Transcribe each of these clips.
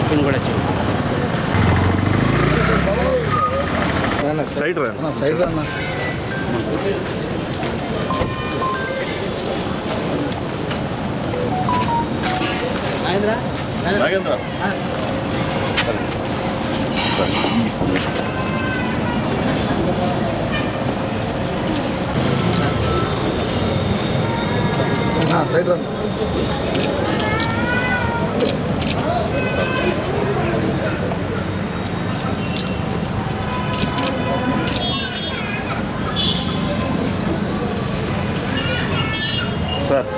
Shopping కూడా side రా side రా నాగేంద్ర సైడ్ రా సార్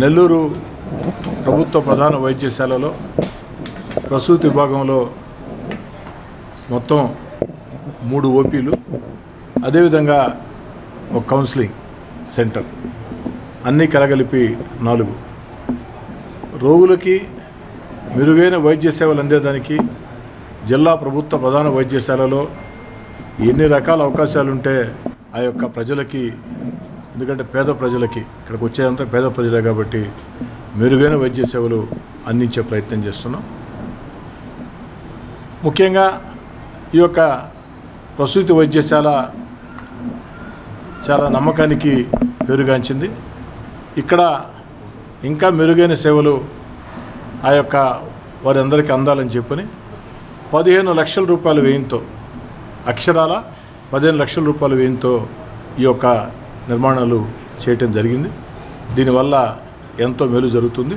నెల్లూరు ప్రభుత్వ ప్రధాన వైద్యశాలలో ప్రసూతి విభాగంలో మొత్తం 3 ఓపీలు, అదేవిధంగా ఒక కౌన్సిలింగ్ సెంటర్, అన్నీ కలగలిపి 4. రోగులకి మెరుగైన వైద్య సేవలు అందేదానికి జిల్లా ప్రభుత్వ ప్రధాన వైద్యశాలలో ఎన్ని రకాల అవకాశాలుంటే ఆ యొక్క ప్రజలకి, ఎందుకంటే పేద ప్రజలకి, ఇక్కడికి వచ్చేదంతా పేద ప్రజలే కాబట్టి మెరుగైన వైద్య సేవలు అందించే ప్రయత్నం చేస్తున్నాం. ముఖ్యంగా ఈ యొక్క ప్రసూతి వైద్యశాల చాలా నమ్మకానికి పేరుగాంచింది. ఇక్కడ ఇంకా మెరుగైన సేవలు ఆ యొక్క వారందరికీ అందాలని చెప్పని 15 లక్షల రూపాయల వ్యయంతో, అక్షరాల 15 లక్షల రూపాయల వ్యయంతో ఈ యొక్క నిర్మాణాలు చేయటం జరిగింది. దీనివల్ల ఎంతో మేలు జరుగుతుంది.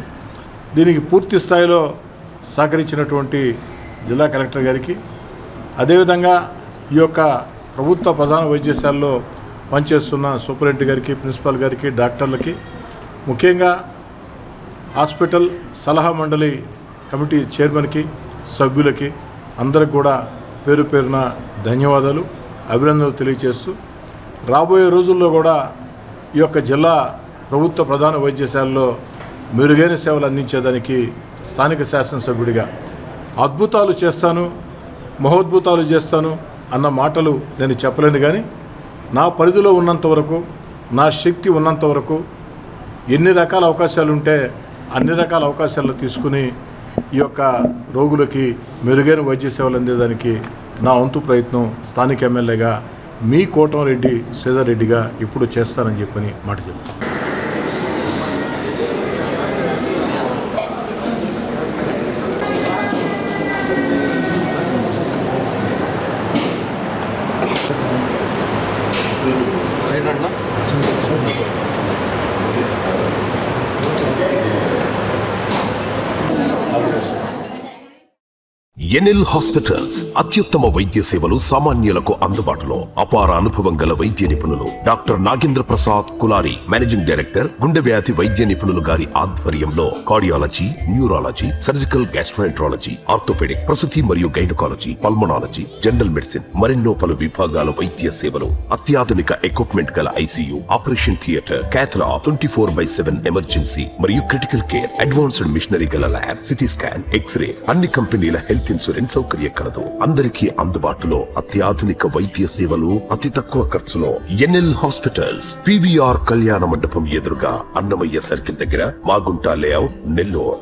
దీనికి పూర్తి స్థాయిలో సహకరించినటువంటి జిల్లా కలెక్టర్ గారికి, అదేవిధంగా ఈ యొక్క ప్రభుత్వ ప్రధాన వైద్యశాలలో పనిచేస్తున్న సూపరింటెండెంట్ గారికి, ప్రిన్సిపాల్ గారికి, డాక్టర్లకి, ముఖ్యంగా హాస్పిటల్ సలహా మండలి కమిటీ చైర్మన్కి, సభ్యులకి అందరికి కూడా పేరు పేరున ధన్యవాదాలు, అభినందనలు తెలియజేస్తూ రాబోయే రోజుల్లో కూడా ఈ యొక్క జిల్లా ప్రభుత్వ ప్రధాన వైద్యశాలలో మెరుగైన సేవలు అందించేదానికి స్థానిక శాసనసభ్యుడిగా అద్భుతాలు చేస్తాను, మహోద్భుతాలు చేస్తాను అన్న మాటలు నేను చెప్పలేను. కానీ నా పరిధిలో ఉన్నంత వరకు, నా శక్తి ఉన్నంత వరకు ఎన్ని రకాల అవకాశాలు ఉంటే అన్ని రకాల అవకాశాలు తీసుకుని ఈ యొక్క రోగులకి మెరుగైన వైద్య సేవలు అందేదానికి నా వంతు ప్రయత్నం స్థానిక ఎమ్మెల్యేగా మీ కోటంరెడ్డి శ్రీధర్ రెడ్డిగా ఇప్పుడు చేస్తానని చెప్పని మాట చెప్తాను. ఎన్ఎల్ హాస్పిటల్స్ అత్యుత్తమ వైద్య సేవలు సామాన్యులకు అందుబాటులో. అపార అనుభవం గల వైద్య నిపుణులు doctor Nagendra Prasad Kulari, managing director, గుండె వ్యాధి వైద్య నిపుణులు గారి ఆధ్వర్యంలో cardiology, neurology, surgical gastroenterology, orthopaedic, ప్రసూతి మరియు గైనకాలజీ, పల్మనాలజీ, జనరల్ మెడిసిన్ మరెన్నో పలు విభాగాల వైద్య సేవలు. అత్యాధునిక ఎక్విప్మెంట్ గల ICU, operation theatre, cath lab, 24/7 emergency మరియు క్రిటికల్ కేర్, అడ్వాన్స్డ్ మిషనరీ గల ల్యాబ్, సిటీ స్కాన్, ఎక్స్రే, అన్ని కంపెనీల హెల్త్ ఇన్సూరెన్స్ సౌకర్యం కలదు. అందరికీ అందుబాటులో అత్యాధునిక వైద్య సేవలు అతి తక్కువ ఖర్చులో. ఎన్ఎల్ హాస్పిటల్స్, పివిఆర్ కళ్యాణ మండపం ఎదురుగా, అన్నమయ్య సర్కిల్ దగ్గర, మాగుంట లేఅవుట్, నెల్లూరు.